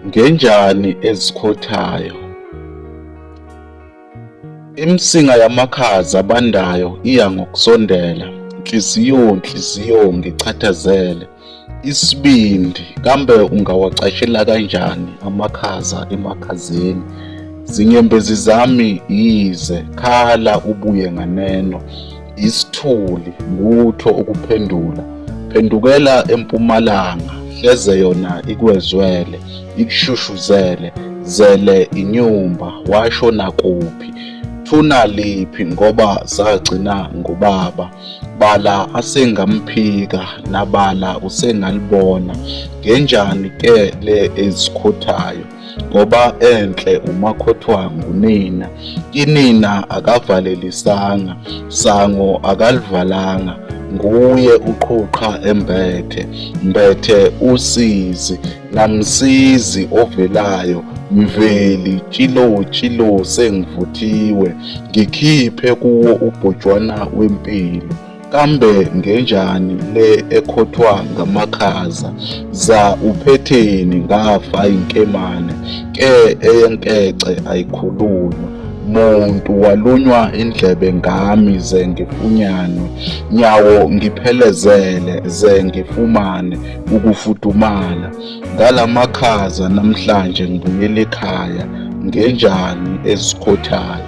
Ngenjani ezikhothayo. Imsinga yamakhaza abandayo iya ngokusondela, nhliziyo ngichathazele. Isibindi, kambe ungawacashela kanjani amakhaza emakhazeni? Zinyembezi zami yize, khala ubuye nganeno. Isithuli, lutho ukuphendula. Phendukela empumalanga, hleze yona ikwezwele, ikushushuzele, zele inyumba, washo nakuphi. Thuna liphi ngoba sagcina ngubaba, bala asengamphika nabala usengalibona. Ngenjani ke le ezikhothayo, ngoba enhle umakhothwa ngunina. Inina akavalelisanga, sango akalivalanga. Nguye uqhuqha mbethe usizi, namsizi ovelayo. Mveli tshilo sengivuthiwe, ngikhiphe kuwo ubhojwana wempilo. Kambe ngenjani le ekhothwa ngamakhaza, za uphetheni ngafa inkemane, ke eyenkece ayikhulunywa. Muntu walunywa indlebe ngami ze ngifunyanwe, nyawo ngiphelezele ze ngifumane ukufudumala. Ngalamakhaza namhlanje ngibuyela ekhaya, ngenjani ezikhothayo.